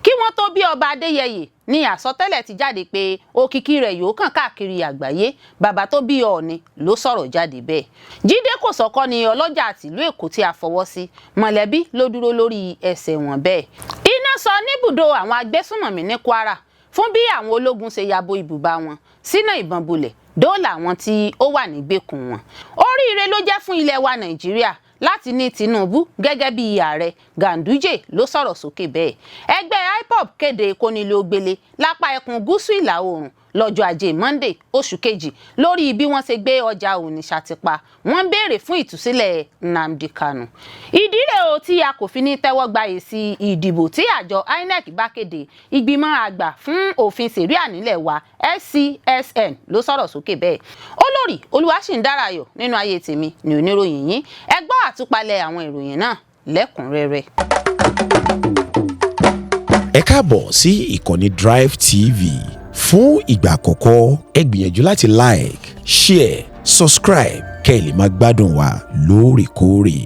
kí wọ́n tó bí ọba Adéyẹyè ní àsọtẹ́lẹ̀ ti jáde pé òkìkí rẹ̀ yóò kàn káàkiri àgbáyé. Bàbá tó bí Ọọ̀ni ló sọ̀rọ̀ jáde bẹ́ẹ̀. Jídé Kòsọ́kọ́ ni ọlọ́jà tìlú Èkó tí a fọwọ́ sí. Mọ̀lẹ́bí ló dúró lórí ẹsẹ̀ wọn bẹ́ẹ̀. Iná sọ níbùdó àwọn agbésùnmọ̀mí ní Kwara fún bí àwọn ológun ṣe yabo ibùba wọn sínú ìbọn bolẹ̀ dóòlà àwọn tí ó wà nígbèkùn wọn. Oríire ló jẹ́ fún ilẹ̀ wa Nàìjíríà láti ní Tinubu gẹ́gẹ́ bí ààrẹ. Ganduje ló sọ̀rọ̀ sókè bẹ́ẹ̀. Ẹgbẹ́ IPOB kéde kónílé-ó-gbélé lápá ẹkùn gúúsù ìlà oòrùn lọ́jọ́ ajé Monday oṣù kejì lórí bí wọ́n ṣe gbé ọjà Onitsha ti pa. Wọ́n béèrè fún ìtúsílẹ̀ Nnamdi Kanu. Ìdí rẹ̀ o tí a kò fi ní tẹ́wọ́ gba èsì ìdìbò tí àjọ INEC bá kéde. Ìgbìmọ̀ àgbà fún òfin ṣẹ̀ríà nílẹ̀ wa SCSN ló sọ̀rọ̀ sókè bẹ́ẹ̀. Olórí Olúwaṣìndárayọ̀ nínú ayé tèmi ni oníròyìn yín. Ẹ gbọ́ àtúpalẹ̀ àwọn ìròyìn náà lẹ́kùnrẹ́rẹ́. Ẹ káàbọ̀ sí ìkànnì Drive TV. Fún ìgbà àkọ́kọ́ ẹ gbìyànjú láti like, share, subscribe kẹ́ ẹ lè máa gbádùn wa lóòrèkóòrè.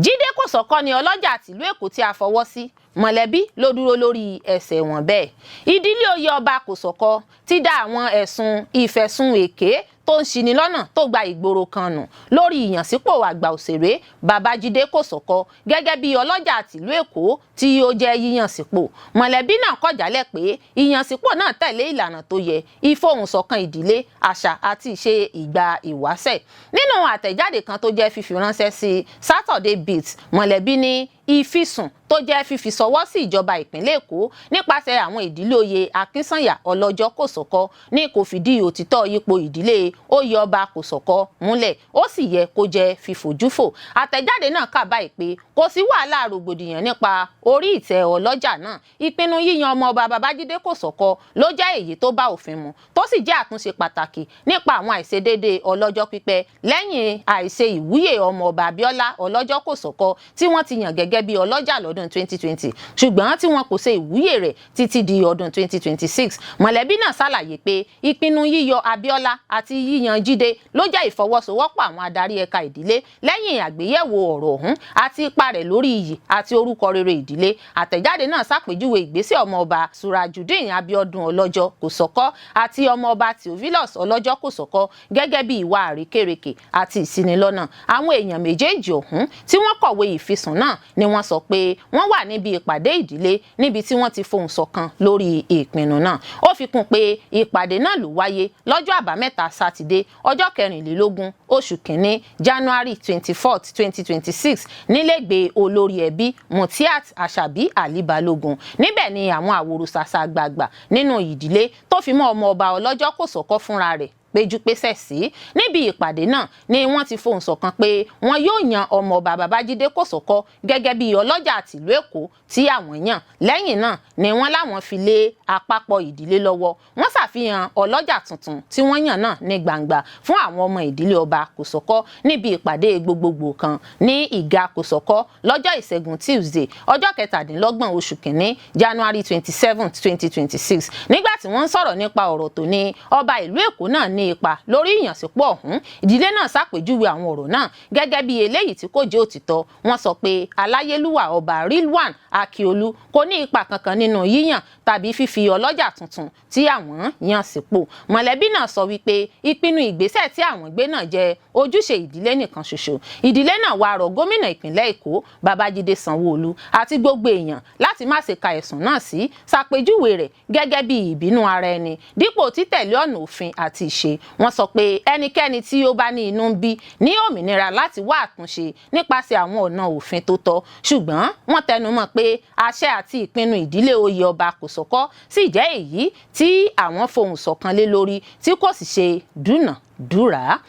Jídé Kòsọ́kọ́ ni ọlọ́jà tìlú Èkó tí a fọwọ́ sí. Mọ̀lẹ́bí ló dúró lórí ẹsẹ̀ wọn bẹ́ẹ̀. Ìdílé oyè ọba Kòsọ́kọ́ ti dá àwọn ẹ̀sùn ìfẹ̀sùn èké tó ń ṣini lọ́nà tó gba ìgboro kan nù lórí ìyànsípò àgbà òṣèré Babájídé Kòsọ́kọ́ gẹ́gẹ́ bí ọlọ́jà tìlú Èkó tí ó jẹ́ yíyànsípò. Mọ̀lẹ́bí náà kọ̀ jálẹ̀ pé ìyànsípò náà tẹ̀lé ìlànà tó yẹ, ìfohùnṣọ̀kan ìdílé, àṣà àti ìṣe ìgbà ìwáṣẹ̀. Nínú àtẹ̀jáde kan tó jẹ́ fífi ránṣẹ́ sí Saturday Beat, mọ̀lẹ́bí ní ìfisùn tó jẹ́ fífi sọwọ́ sí ìjọba ìpínlẹ̀ Èkó nípasẹ̀ àwọn ìdílé oyè Akínsànyà Ọlọ́jọ́ Kòsọ́kọ́ ní kò fìdí òtítọ́ ipò ìdílé oyè ọba Kòsọ́kọ́ múlẹ̀, ó sì yẹ kó jẹ́ fífojúfò. Àtẹ̀jáde náà kà báyìí pé kò sí wàhálà rògbòdìyàn nípa orí ìtẹ́ ọlọ́jà náà. Ìpinnu yíyan ọmọ ọba Babájídé Kòsọ́kọ́ ló jẹ́ èyí tó bá òfin mu tó sì jẹ́ àtúnṣe pàtàkì nípa àwọn àìṣedéédé ọlọ́jọ́ pípẹ́ lẹ́yìn àìṣe ìwúyè ọmọ ọba Abíọ́lá Ọlọ́jọ́ Kòsọ́kọ́ tí wọ́n ti yàn gẹ́gẹ́ bí ọlọ́jà lọ́dún 2020 ṣùgbọ́n tí wọn kò ṣe ìwúyè rẹ̀ títí di ọdún 2026. Mọ̀lẹ́bí náà ṣàlàyé pé ìpinnu yíyọ Abíọ́lá àti yíyan Jídé ló jẹ́ ìfọwọ́sowọ́pọ̀ àwọn adarí ẹ̀ka ìdílé lẹ́yìn àgbéyẹ̀wò ọ̀rọ̀ ọ̀hún àti ipa rẹ̀ lórí iyì àti orúkọ rere ìdílé. Àtẹ̀jáde náà ṣàpèjúwe ìgbésẹ̀ ọmọọba Surajudeen Abiodun Ọlọ́jọ́ Kòsọ́kọ́ àti ọmọọba Theophilus Ọlọ́jọ́ Kòsọ́kọ́ gẹ́gẹ́ bí ìwà àrékérekè àti ìṣinilọ́nà. Àwọn èèyàn méjèèjì ọ̀hún tí wọ́n kọ̀wé ìfisùn náà ni wọ́n sọ pé wọ́n wà níbi ìpàdé ìdílé níbi tí wọ́n ti fohùn ṣọ̀kan lórí ìpinnu náà. Ó fi kún pé ìpàdé náà ló wáyé lọ́jọ́ àbámẹ́ta Sátidé ọjọ́ 24 oṣù kìíní January 24, 2026 nílẹ̀gbẹ́ olórí ẹbí Mutiat Àṣàbí Ali Balógun. Níbẹ̀ ni àwọn àwòrò-ṣàṣà àgbààgbà nínú ìdílé tó fi mọ́ ọmọ ọba Ọlọ́jọ́ Kòsọ́kọ́ fúnra rẹ̀ péjú-pésẹ̀ sí. Níbi ìpàdé náà ni wọ́n ti fohùn ṣọ̀kan pé wọn yóò yan ọmọọba Babájídé Kòsọ́kọ́ gẹ́gẹ́ bí ọlọ́jà tìlú Èkó tí àwọn yàn. Lẹ́yìn náà ni wọ́n láwọn fi lé àpapọ̀ ìdílé lọ́wọ́. Wọ́n ṣàfihàn ọlọ́jà tuntun tí wọ́n yàn náà ní gbangba fún àwọn ọmọ ìdílé ọba Kòsọ́kọ́ níbi ìpàdé gbogbogbò kan ní Ìgà Kòsọ́kọ́ lọ́jọ́ Ìṣẹ́gun Tuesday ọjọ́ 27 oṣù kìíní January 27, 2026. Nígbà tí wọ́n ń sọ̀rọ̀ nípa ọ̀rọ̀ tó ní ọba ìlú Èkó náà ní ipa lórí ìyànsípò ọ̀hún, ìdílé náà ṣàpèjúwe àwọn ọ̀rọ̀ náà gẹ́gẹ́ bí eléyìí tí kò jẹ́ òtítọ́. Wọ́n sọ pé aláyélúwà ọba Rilwan Akiolu kò ní ipa kankan nínú yíyàn tàbí fífi ọlọ́jà tuntun tí àwọn yàn sípò. Mọ̀lẹ́bí náà sọ wípé ìpinnu ìgbésẹ̀ tí àwọn gbé náà jẹ́ ojúṣe ìdílé nìkan ṣoṣo. Ìdílé náà wá rọ̀ gómìnà ìpínlẹ̀ Èkó Babájídé Sanwó-Olú àti gbogbo èèyàn láti má ṣe ka ẹ̀sùn náà sí, ṣàpèjúwe rẹ̀ gẹ́gẹ́ bí ìbínú ara ẹni dípò títẹ̀lé ọ̀nà òfin àti ìṣe. Wọ́n sọ pé ẹnikẹ́ni tí ó bá ní inú ń bí ní òmìnira láti wá àtúnṣe nípasẹ̀ àwọn ọ̀nà òfin tó tọ́, ṣùgbọ́n wọ́n tẹnumọ́ pé àṣẹ àti ìpinnu ìdílé oyè ọba Kòsọ́kọ́ sì jẹ́ èyí tí àwọn fohùn ṣọ̀kan lé lórí tí kò sì ṣe dúnàdúrà.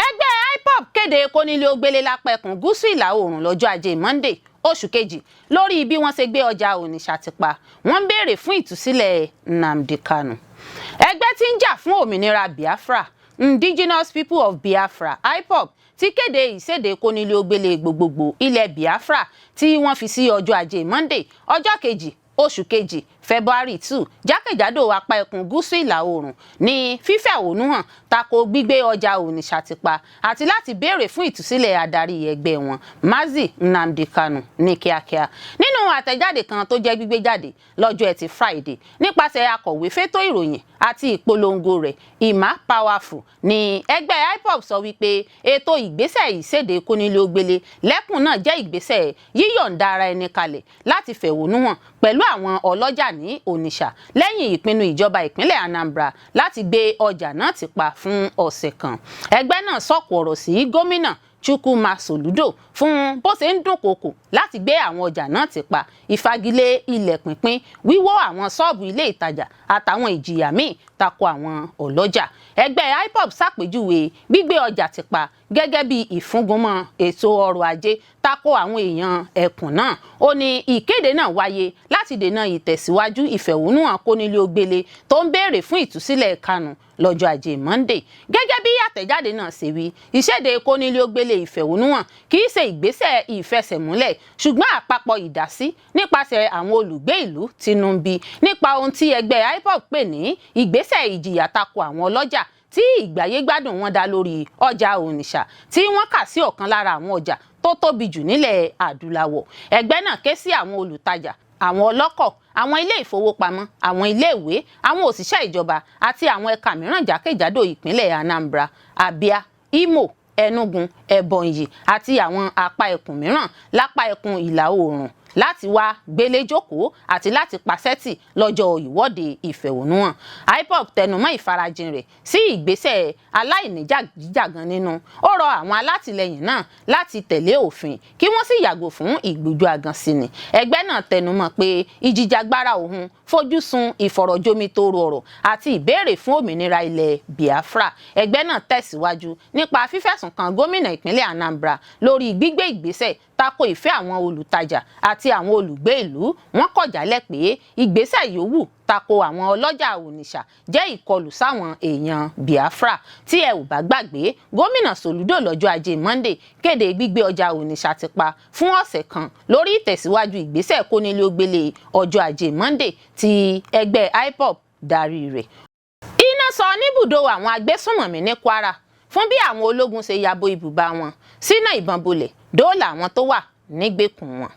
Ẹgbẹ́ IPOB kéde kónílé-ó-gbélé lápá ẹkùn gúúsù ìlà oòrùn lọ́jọ́ ajé Monday oṣù kejì lórí bí wọ́n ṣe gbé ọjà Onitsha ti pa. Wọ́n ń béèrè fún ìtúsílẹ̀ Nnamdi Kanu. Ẹgbẹ́ tí ń jà fún òmìnira Biafra, Indigenous People of Biafra IPOB ti kéde ìséde kónílé-ó-gbélé gbogbogbò ilẹ̀ Biafra tí wọ́n fi sí ọjọ́ ajé Monday ọjọ́ kejì oṣù kejì February 2 jákèjádò apá ẹkùn gúúsù ìlà oòrùn ní fífẹ̀hónúhàn tako gbígbé ọjà Onitsha ti pa àti láti béèrè fún ìtúsílẹ̀ adarí ẹgbẹ́ wọn Mazi Nnamdi Kanu ní kíákíá. Nínú àtẹ̀jáde kan tó jẹ́ gbígbé jáde lọ́jọ́ Ẹtì Friday nípasẹ̀ akọ̀wé fétò ìròyìn àti ìpolongo rẹ̀ Emma Powerful ní ẹgbẹ́ IPOB sọ wípé ètò ìgbésẹ̀ ìséde kónílé-ó-gbélé lẹ́kùn náà jẹ́ ìgbésẹ̀ yíyọ̀ǹda ara ẹni kalẹ̀ láti fẹ̀hónú hàn pẹ̀lú àwọn ọlọ́jà ní Onitsha lẹ́yìn ìpinnu ìjọba ìpínlẹ̀ Anambra láti gbé ọjà náà tì pa fún ọ̀sẹ̀ kan. Ẹgbẹ́ náà sọ̀kò ọ̀rọ̀ sí gómìnà Chukwuma Soludo fún bó ṣe ń dúnkòokò láti gbé àwọn ọjà náà tì pa, ìfagilé ilẹ̀ pínpín, wíwó àwọn ṣọ́ọ̀bù ilé ìtajà àtàwọn ìjìyà míì tako àwọn ọlọ́jà. Ẹgbẹ́ IPOB ṣàpèjúwe gbígbé ọjà tì pa gẹ́gẹ́ bí ìfúngunmọ́ ètò ọrọ̀ ajé tako àwọn èèyàn ẹkùn náà. Ó ní ìkéde náà wáyé láti dènà ìtẹ̀síwájú ìfẹ̀hónúhàn kónílé-ó-gbélé tó ń béèrè fún ìtúsílẹ̀ Kanu lọ́jọ́ Ajé Monday. Gẹ́gẹ́ bí àtẹ̀jáde náà ṣe wí, ìṣèdè kónílé-ó-gbélé ìfẹ̀hónúhàn kì í ṣe ìgbésẹ̀ ìfẹsẹ̀múlẹ̀ ṣùgbọ́n àpapọ̀ ìdásí nípasẹ̀ àwọn olùgbé ìlú tínú ń bí nípa ohun tí ẹgbẹ́ IPOB pè ní ìgbésẹ̀ ìjìyà tako àwọn ọlọ́jà tí ìgbáyégbádùn wọn dá lórí ọjà Onitsha tí wọ́n kà sí ọ̀kan lára àwọn ọjà tó tóbi jù nílẹ̀ Adúláwọ̀. Ẹgbẹ́ náà ké sí àwọn olùtajà, àwọn ọlọ́kọ̀, àwọn ilé ìfowópamọ́, àwọn iléèwé, àwọn òṣìṣẹ́ ìjọba àti àwọn ẹ̀ka mìíràn jákèjádò ìpínlẹ̀ Anambra, Abia, Imo, Enugu, Ebonyi àti àwọn apá ẹkùn mìíràn lápá ẹkùn ìlà oòrùn láti wá gbélé jókòó àti láti pàṣẹ́tì lọ́jọ́ ìwọ́de ìfẹ̀hónúhàn. IPOB tẹnumọ́ ìfarajìn rẹ̀ sí ìgbésẹ̀ aláìníjàgídíjàgan nínú. Ó rọ àwọn alátìlẹyìn náà láti tẹ̀lé òfin kí wọ́n sì yàgò fún ìgbójú àgàn sí ni. Ẹgbẹ́ náà tẹnumọ́ pé ìjìjàgbara òun fojú sun ìfọ̀rọ̀jomitoro ọ̀rọ̀ àti ìbéèrè fún òmìnira ilẹ̀ Biafra. Ẹgbẹ́ náà tẹ̀síwájú nípa fífẹ̀sùn kan gómìnà ìpínlẹ̀ Anambra lórí gbígbé ìgbésẹ̀ tako ìfẹ́ àwọn olùtajà àti àwọn olùgbé ìlú. Wọ́n kọ̀ jálẹ̀ pé ìgbésẹ̀ yòówù tako àwọn ọlọ́jà Onitsha jẹ́ ìkọlù sáwọn èèyàn Biafra. Tí ẹ ò bá gbàgbé, gómìnà Soludo lọ́jọ́ Ajé Monday kéde gbígbé ọjà Onitsha ti pa fún ọ̀sẹ̀ kan lórí ìtẹ̀síwájú ìgbésẹ̀ kónílé-ó-gbélé ọjọ́ Ajé Monday tí ẹgbẹ́ IPOB darí rẹ̀. Iná sọ níbùdó àwọn agbésùnmọ̀mí ní Kwara fún bí àwọn ológun ṣe yabo ibùba wọn sínú ìbọn bolẹ̀ dóòlà àwọn tó wà nígbèkùn wọn.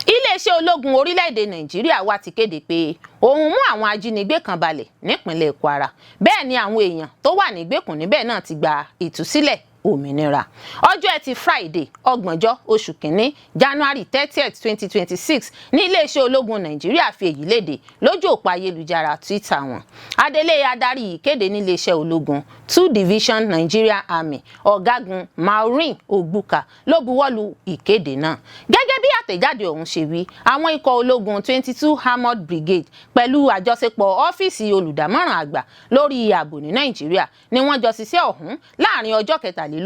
Iléeṣẹ́ ológun orílẹ̀-èdè Nàìjíríà wá ti kéde pé òun mú àwọn ajínigbé kan balẹ̀ nípínlẹ̀ Kwara. Bẹ́ẹ̀ ni àwọn èèyàn tó wà nígbèkùn níbẹ̀ náà ti gba ìtúsílẹ̀ òmìnira. Ọjọ́ Ẹtì Friday, 30 oṣù kìíní, January 30th, 2026 ní iléeṣẹ́ ológun Nàìjíríà fi èyí léde lójú òpó ayélujára Twitter wọn. Adelé adarí ìkéde ní iléeṣẹ́ ológun 2 Division Nigeria Army, Ọ̀gágun Maureen Ogbuka ló buwọ́lu ìkéde náà. Gẹ́gẹ́ bí àtẹ̀jáde ọ̀hún ṣe wí, àwọn ikọ̀ ológun 22 Armored Brigade pẹ̀lú àjọṣepọ̀ ọ́fíìsì olùdámọ̀ràn àgbà lórí ààbò ní Nàìjíríà ni wọ́n jọ ṣiṣẹ́ ọ̀hún láàrin ọjọ́ 23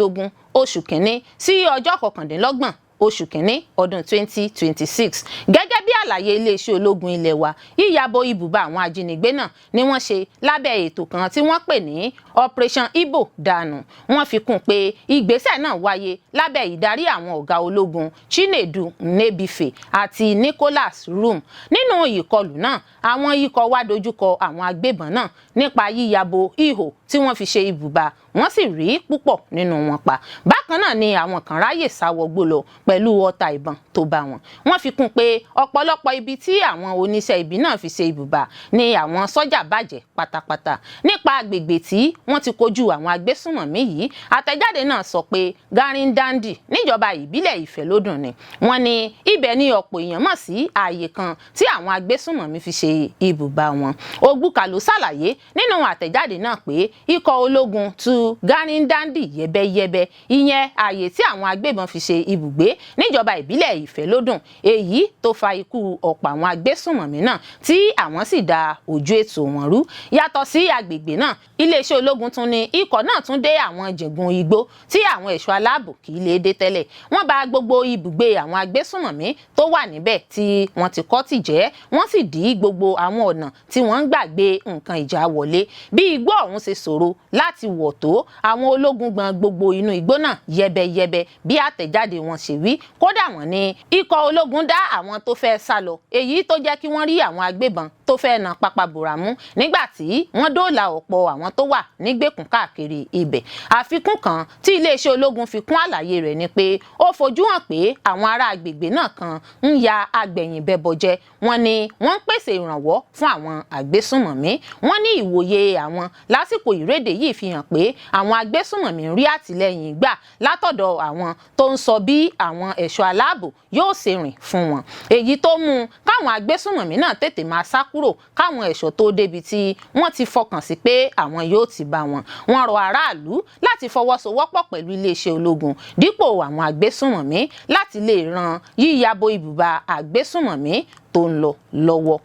oṣù kìíní sí ọjọ́ 29 oṣù kìíní ọdún 2026. Gẹ́gẹ́ bí àlàyé iléeṣẹ́ ológun ilẹ̀ wa, yíyabo ibùba àwọn ajínigbé náà ni wọ́n ṣe lábẹ́ ètò kan tí wọ́n pè ní Operation Ibo Dànù. Wọ́n fi kún pé ìgbésẹ̀ náà wáyé lábẹ́ ìdarí àwọn ọ̀gá ológun Chinedu Nnebife àti Nicholas Rum. Nínú ìkọlù náà, àwọn ikọ̀ wá dojúkọ àwọn agbébọn náà nípa yíyabo ihò tí wọ́n fi ṣe ibùba, wọ́n sì rí púpọ̀ nínú wọn pa. Bákan náà ni àwọn kan ráyè sáwọgbó lọ pẹ̀lú ọta ìbọn tó bá wọn. Wọ́n fi kún pé ọ̀pọ̀lọpọ̀ ibi tí àwọn oníṣẹ́ ibi náà fi ṣe ibùba ni àwọn sọ́jà bàjẹ́ pátápátá. Nípa agbègbè tí wọ́n ti kojú àwọn agbésùnmọ̀mí yìí, àtẹ̀jáde náà sọ pé Garindandi níjọba ìbílẹ̀ Ìfẹ́lódùn ni. Wọ́n ní ibẹ̀ ni ọ̀pọ̀ èèyàn mọ̀ sí ààyè kan tí àwọn agbésùnmọ̀mí fi ṣe ibùba wọn. Ogbuka ló ṣàlàyé nínú àtẹ̀jáde náà pé ikọ̀ ológun tu Garindandi yẹ́bẹ́yẹ́bẹ́, ìyẹn ààyè tí àwọn agbébọn fi ṣe ibùgbé níjọba ìbílẹ̀ Ìfẹ́lódùn, èyí tó fa ikú ọ̀pọ̀ àwọn agbésùnmọ̀mí náà tí àwọn sì da ojú ètò wọn rú. Yàtọ̀ sí agbègbè náà, iléeṣẹ́ ológun tún ní ikọ̀ náà tún dé àwọn jẹ̀gùn igbó tí àwọn ẹ̀ṣọ́ aláàbò kì í lè dé tẹ́lẹ̀. Wọ́n bà gbogbo ibùgbé àwọn agbésùnmọ̀mí tó wà níbẹ̀ tí wọ́n ti kọ́ tìjẹ́, wọ́n sì dí gbogbo àwọn ọ̀nà tí wọ́n ń gbàgbé nǹkan ìjà wọlé. Bí igbó ọ̀hún ṣe ṣòro láti wọ̀ tó, àwọn ológun gbọn gbogbo inú igbó náà yẹ́bẹ́yẹ́bẹ́ bí àtẹ̀jáde wọn ṣe wí. Kódà wọ́n ní ikọ̀ ológun dá àwọn tó fẹ́ sá lọ, èyí tó jẹ́ kí wọ́n rí àwọn agbébọn tó tó fẹ́ na pápá bòràmú nígbà tí wọ́n dóòlà ọ̀pọ̀ àwọn tó wà nígbèkùn káàkiri ibẹ̀. Àfikún kan tí iléeṣẹ́ ológun fi kún àlàyé rẹ̀ ni pé ó fojú hàn pé àwọn ará agbègbè náà kan ń ya agbẹ̀yìnbẹbọjẹ. Wọ́n ní wọ́n ń pèsè ìrànwọ́ fún àwọn agbésùnmọ̀mí. Wọ́n ní ìwòye àwọn lásìkò ìrédè yìí fi hàn pé àwọn agbésùnmọ̀mí ń rí àtìlẹ́yìn gbà látọ̀dọ̀ àwọn tó ń sọ bí àwọn ẹ̀ṣọ́ aláàbò yóò ṣe rìn fún wọn. Èyí tó mú káwọn agbésùnmọ̀mí náà tètè máa sá kúrò káwọn ẹ̀ṣọ́ tó débi tí wọ́n ti fọkàn sí pé àwọn yóò ti bá wọn. Wọ́n rọ aráàlú láti fọwọ́sowọ́pọ̀ pẹ̀lú iléeṣẹ́ ológun dípò àwọn agbésùnmọ̀mí láti lè ran yíyabo ibùba agbésùnmọ̀mí tó ń lọ lọ́wọ́.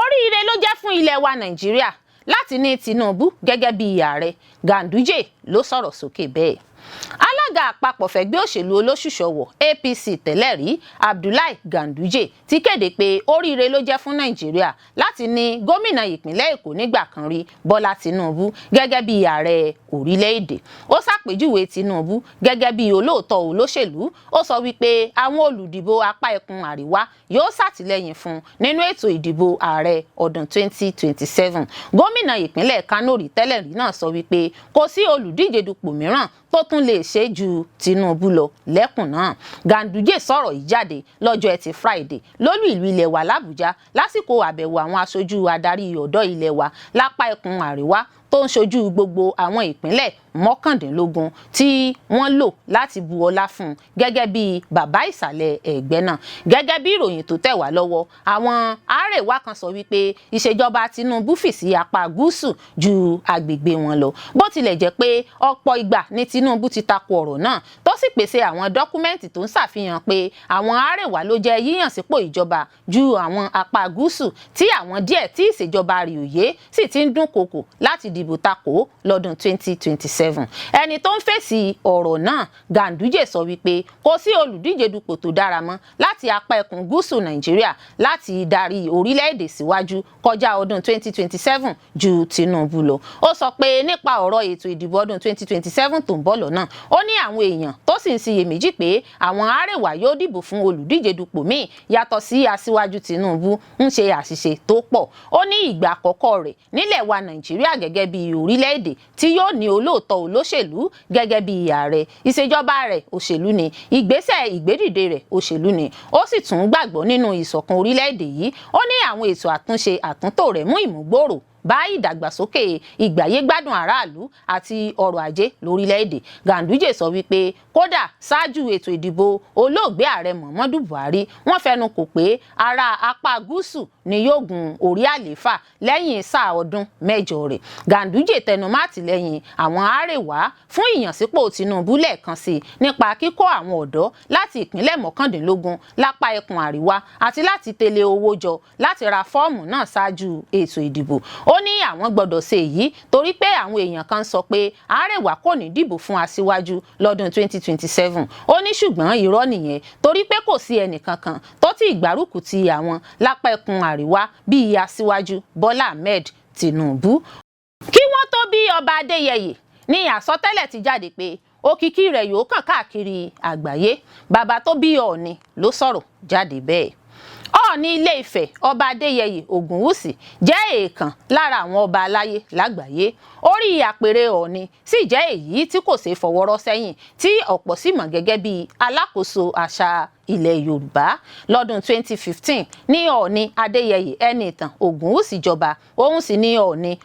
Oríire ló jẹ́ fún ilẹ̀ wa Nàìjíríà láti ní Tinubu gẹ́gẹ́ bí ààrẹ. Ganduje ló sọ̀rọ̀ sókè bẹ́ẹ̀. Alága àpapọ̀ fẹ̀gbẹ́ òṣèlú olóṣùṣọwọ̀ APC tẹ́lẹ̀ rí Abdullahi Ganduje ti kéde pé oríire ló jẹ́ fún Nàìjíríà láti ní gómìnà ìpínlẹ̀ Èkó nígbà kan rí Bọ́lá Tinubu gẹ́gẹ́ bí ààrẹ orílẹ̀-èdè. Ó ṣàpèjúwe Tinubu gẹ́gẹ́ bí olóòótọ́ olóṣèlú. Ó sọ wípé àwọn olùdìbò apá ẹkùn àríwá yóò ṣàtìlẹ́yìn fún nínú ètò ìdìbò ààrẹ ọdún 2027. Gómìnà ìpínlẹ̀ Kano rí tẹ́lẹ̀ rí náà sọ wípé kò sí olùdíje dupò mìíràn tó tún lè ṣe ju Tinubu lọ lẹ́kùn náà. Ganduje sọ̀rọ̀ yìí jáde lọ́jọ́ Ẹtì Friday lólú ìlú ilẹ̀ wa l'Àbújá lásìkò àbẹ̀wò àwọn aṣojú adarí ọ̀dọ́ ilẹ̀ wa lápá ẹkùn àríwá tó ń ṣojú gbogbo àwọn ìpínlẹ̀ mọ́kàndínlógún tí wọ́n lò láti bu ọlá fún gẹ́gẹ́ bí bàbá ìsàlẹ̀ ẹgbẹ́ náà. Gẹ́gẹ́ bí ìròyìn tó tẹ̀ wá lọ́wọ́, àwọn àrèwá kan sọ wípé ìṣèjọba Tinubu fì sí apá gúúsù ju agbègbè wọn lọ. Bó tilẹ̀ jẹ́ pé ọ̀pọ̀ ìgbà ni Tinubu ti tako ọ̀rọ̀ náà tó sì pèsè àwọn dọ́kúmẹ́ǹtì tó ń ṣàfihàn pé àwọn àrèwá ló jẹ́ yíyàn sípò ìjọba ju àwọn apá gúúsù tí àwọn díẹ̀ tí ìṣèjọba rẹ̀ òye sì ti ń dúnkokò láti dìbò takò lọ́dún 2027. Ẹni tó ń fèsì ọ̀rọ̀ náà, Ganduje sọ wípé kò sí olùdíje dupò tó dára mọ́ láti apá ẹkùn gúúsù Nàìjíríà láti darí orílẹ̀-èdè síwájú kọjá ọdún 2027 ju Tinubu lọ. Ó sọ pé nípa ọ̀rọ̀ ètò ìdìbò ọdún 2027 tó ń bọ̀ lọ́nà, ó ní àwọn èèyàn tó sì ń ṣiyèméjì pé àwọn àrèwá yóò dìbò fún olùdíje dupò míì yàtọ̀ sí aṣíwájú Tinubu ń ṣe àṣìṣe tó pọ̀. Ó ní ìgbà àkọ́kọ́ rẹ̀ nílẹ̀ wa Nàìjíríà gẹ́gẹ́ bí orílẹ̀-èdè tí yóò ní olóòótọ́ olóṣèlú gẹ́gẹ́ bí ààrẹ. Ìṣèjọba rẹ̀ òṣèlú ni, ìgbésẹ̀ ìgbédìde rẹ̀ òṣèlú ni. Ó sì tún gbàgbọ́ nínú ìṣọ̀kan orílẹ̀-èdè yìí. Ó ní àwọn ètò àtúnṣe àtúntò rẹ̀ mú ìmúgbòòrò bá ìdàgbàsókè ìgbáyégbádùn aráàlú àti ọrọ̀ ajé lórílẹ̀-èdè. Ganduje sọ wípé kódà ṣáájú ètò ìdìbò olóògbé ààrẹ Muhammadu Buhari, wọ́n fẹnu kò pé ará apá gúúsù ni yóò gun orí àlééfà lẹ́yìn sáà ọdún 8 rẹ̀. Ganduje tẹnumọ́ àtìlẹ́yìn àwọn àrèwá fún ìyànsípò Tinubu lẹ́ẹ̀kan sí nípa kíkó àwọn ọ̀dọ́ láti ìpínlẹ̀ 19 lápá ẹkùn àríwá àti láti tẹ̀lé owó jọ láti ra fọ́ọ̀mù náà ṣáájú ètò ìdìbò. Ó ní àwọn gbọ́dọ̀ ṣe èyí torí pé àwọn èèyàn kan sọ pé àrèwá kò ní dìbò fún aṣíwájú lọ́dún 2027. Ó ní ṣùgbọ́n irọ́ nìyẹn torí pé kò sí ẹnìkankan tó ti ìgbárùkù ti àwọn lápá ẹkùn àríwá bíi aṣíwájú Bọ́lá Ahmed Tinubu. Kí wọ́n tó bí ọba Adéyẹyè ní àsọtẹ́lẹ̀ ti jáde pé òkìkí rẹ̀ yóò kàn káàkiri àgbáyé. Bàbá tó bí Ọọ̀ni ló sọ̀rọ̀ jáde bẹ́ẹ̀. Ọọ̀ni Ilé Ifẹ̀ ọba Adéyẹyè Ògúnwùsì jẹ́ èèkàn lára àwọn ọba aláyé lágbàáyé. Orí àpèrè Ọọ̀ni sì jẹ́ èyí tí kò ṣeé fọwọ́rọ́ sẹ́yìn tí ọ̀pọ̀ sì mọ̀ gẹ́gẹ́ bí alákòóso àṣà ilẹ̀ Yorùbá. Lọ́dún 2015 ní Ọọ̀ni Adéyẹyè Ẹnìtàn Ògúnwùsì jọba, òun sì ní Ọọ̀ni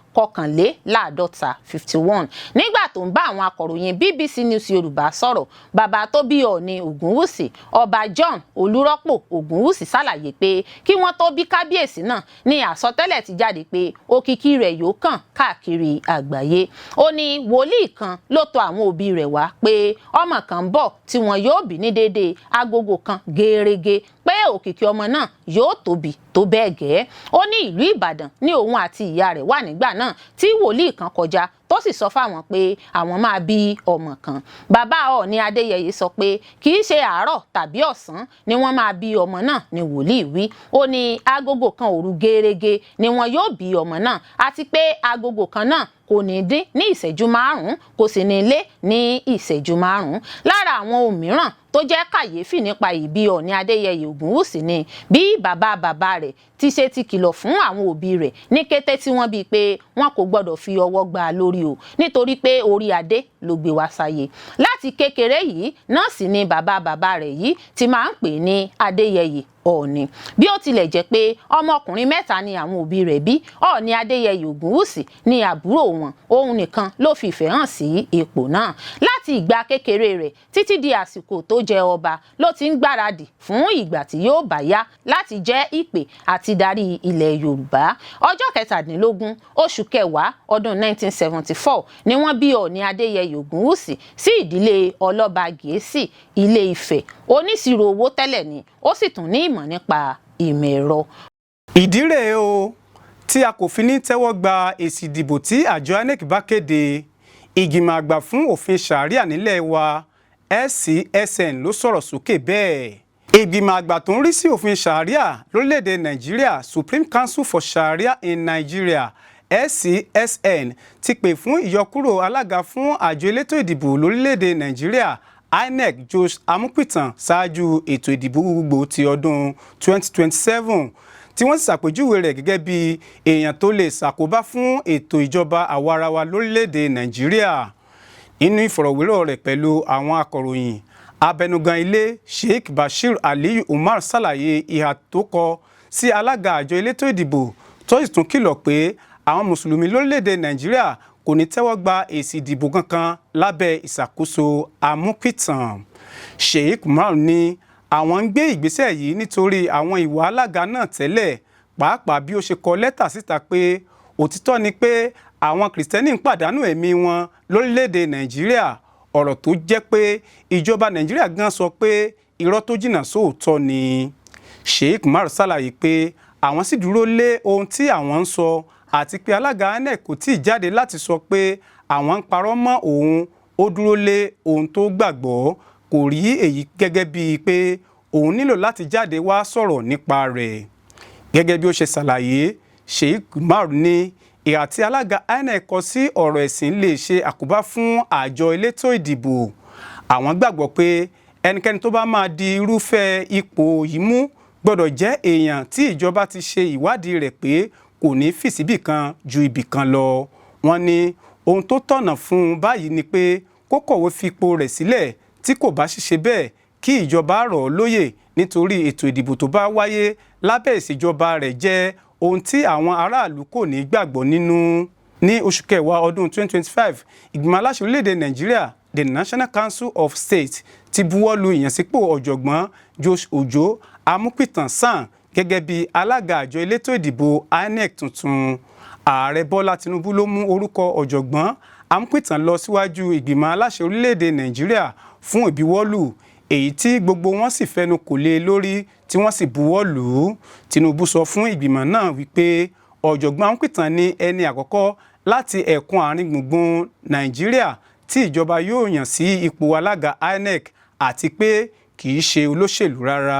51. Nígbà tó ń bá àwọn akọ̀ròyìn BBC News Yorùbá sọ̀rọ̀, bàbá tó bí Ọọ̀ni Ògúnwùsì ọba John Olúrọ́pò Ògúnwùsì ṣàlàyé pé kí wọ́n tó bí kábíyèsí náà ní àsọtẹ́lẹ̀ ti jáde pé òkìkí rẹ̀ yóò kàn káàkiri àgbáyé. Ó ní wòlíì kan ló tọ̀ àwọn òbí rẹ̀ wá pé ọmọ kan ń bọ̀ tí wọn yóò bí ní déédéé agogo kan gẹ́rẹ́gẹ́ pé òkìkí ọmọ náà yóò tóbi tó bẹ́ẹ̀ gẹ́. Ó ní ìlú Ìbàdàn ní òun àti ìyá rẹ̀ wà nígbà náà tí wòlíì kan kọjá tó sì sọ fáwọn pé àwọn máa bí ọmọ kan. Bàbá Ọọ̀ni Adéyẹyè sọ pé kì í ṣe àárọ̀ tàbí ọ̀sán ni wọ́n máa bí ọmọ náà ni wòlíì wí. Ó ní agogo kan òru gẹ́rẹ́gẹ́ ni wọn yóò bí ọmọ náà àti pé agogo kan náà kò ní dín ní ìṣẹ́jú 5 kò sì ní lé ní ìṣẹ́jú 5. Lára àwọn ohun mìíràn tó jẹ́ kàyéfì nípa ìbí Ọọ̀ni Adéyẹyè Ògúnwùsì ni bí bàbá rẹ̀ ti ṣe ti kìlọ̀ fún àwọn òbí rẹ̀ ní kété tí wọ́n bí pé wọn kò gbọ́dọ̀ fi ọwọ́ gbá a lórí o nítorí pé orí adé ló gbé wá sáyé. Láti kékeré yìí náà sì ni bàbá rẹ̀ yìí ti máa ń pè ní Adéyẹyè Ọọ̀ni. Bí ó tilẹ̀ jẹ́ pé ọmọkùnrin mẹ́ta ni àwọn òbí rẹ̀ bí, Ọọ̀ni Adéyẹyè Ògúnwùsì ni àbúrò wọn, òun nìkan ló fi ìfẹ́ hàn sí ipò náà. Láti ìgbà kékeré rẹ̀ títí di àsìkò tó jẹ ọba ló ti ń gbáradì fún ìgbà tí yóò bá yá láti jẹ́ ìpè àti darí ilẹ̀ Yorùbá. Ọjọ́ 17 oṣù kẹwàá ọdún 1974 ni wọ́n bí Ọọ̀ni Adéyẹyè Ògúnwùsì sí ìdílé ọlọ́ba Gẹ̀ẹ́sì Ilé Ifẹ̀. Oníṣirò owó tẹ́lẹ̀ ni, ó sì tún ní ìmọ̀ nípa ìmọ̀ ẹ̀rọ. Ìdí rèé o tí a kò fi ní tẹ́wọ́ gba èsì ìdìbò tí àjọ INEC bá kéde. Ìgbìmọ̀ àgbà fún òfin ṣàríà nílẹ̀ wa SCSN ló sọ̀rọ̀ sókè bẹ́ẹ̀. Ìgbìmọ̀ àgbà tó ń rí sí òfin ṣàríà lórílẹ̀‐èdè Nàìjíríà Supreme Council for Sharia in Nigeria SCSN ti pè fún ìyọkúrò alága fún àjọ elétò ìdìbò lórílẹ̀‐èdè Nàìjíríà INEC Josh Amupitan ṣáájú ètò ìdìbò gbogbo ti ọdún 2027 tí wọ́n sì ṣàpèjúwe rẹ̀ gẹ́gẹ́ bí èèyàn tó lè ṣàkóbá fún ètò ìjọba àwarawa lórílẹ̀‐èdè Nàìjíríà. Nínú ìfọ̀rọ̀wérọ̀ rẹ̀ pẹ̀lú àwọn akọ̀ròyìn, abẹnugan ilé Sheikh Bashir Aliyu Umar ṣàlàyé ìhà tó kọ sí alága àjọ elétò ìdìbò tó sì tún kìlọ̀ pé àwọn mùsùlùmí lórílẹ̀‐èdè Nàìjíríà kò ní tẹ́wọ́ gba èsì ìdìbò kankan lábẹ́ ìṣàkóso Amupitan. Sheikh Umar ní àwọn ń gbé ìgbésẹ̀ yìí nítorí àwọn ìwà alága náà tẹ́lẹ̀, pàápàá bí ó ṣe kọ lẹ́tà síta pé òtítọ́ ni pé àwọn kìrìsìtẹ́nì ń pàdánù ẹ̀mí wọn lórílẹ̀‐èdè Nàìjíríà, ọ̀rọ̀ tó jẹ́ pé ìjọba Nàìjíríà gan sọ pé irọ́ tó jìnnà sóòótọ́ ni. Sheikh Umar ṣàlàyé pé àwọn sì dúró lé ohun tí àwọn ń sọ àti pé alága INEC kò tí ì jáde láti sọ pé àwọn ń parọ́ mọ́ òun, ó dúró lé ohun tó gbàgbọ́, kò rí èyí gẹ́gẹ́ bíi pé òun nílò láti jáde wá sọ̀rọ̀ nípa rẹ̀. Gẹ́gẹ́ bí ó ṣe ṣàlàyé, Sheikh Umar ní ìhà tí alága INEC kọ sí ọ̀rọ̀ ẹ̀sìn lè ṣe àkóbá fún àjọ elétò ìdìbò. Àwọn gbàgbọ́ pé ẹnikẹ́ni tó bá máa di irúfẹ́ ipò yìí mú gbọ́dọ̀ jẹ́ èèyàn tí ìjọba ti ṣe ìwádìí rẹ̀ pé kò ní fì síbì kan ju ibì kan lọ. Wọ́n ní ohun tó tọ̀nà fún un báyìí ni pé kó kọ̀wé fipò rẹ̀ sílẹ̀, tí kò bá ṣiṣẹ́ bẹ́ẹ̀ kí ìjọba rọ̀ ọ́ lóyè nítorí ètò ìdìbò tó bá wáyé lábẹ́ ìṣèjọba rẹ̀ jẹ́ ohun tí àwọn aráàlú kò ní gbàgbọ́ nínú. Ní oṣù kẹwàá ọdún 2025, ìgbìmọ̀ aláṣẹ orílẹ̀-èdè Nàìjíríà the National Council of State ti buwọ́lu ìyànsípò ọ̀jọ̀gbọ́n Josh Ojo Amupitan sàn gẹ́gẹ́ bí alága àjọ elétò ìdìbò INEC tuntun. Ààrẹ Bọ́lá Tinubu ló mú orúkọ ọ̀jọ̀gbọ́n Amupitan lọ síwájú ìgbìmọ̀ aláṣẹ orílẹ̀-èdè Nàìjíríà fún ìbuwọ́lù, èyí tí gbogbo wọn sì fẹnu kò lé lórí tí wọ́n sì buwọ́lù. Tinubu sọ fún ìgbìmọ̀ náà wípé ọ̀jọ̀gbọ́n Amupitan ní ẹni àkọ́kọ́ láti ẹkùn àárín gbùngbùn Nàìjíríà tí ìjọba yóò yàn sí ipò alága INEC àti pé kì í ṣe olóṣèlú rárá.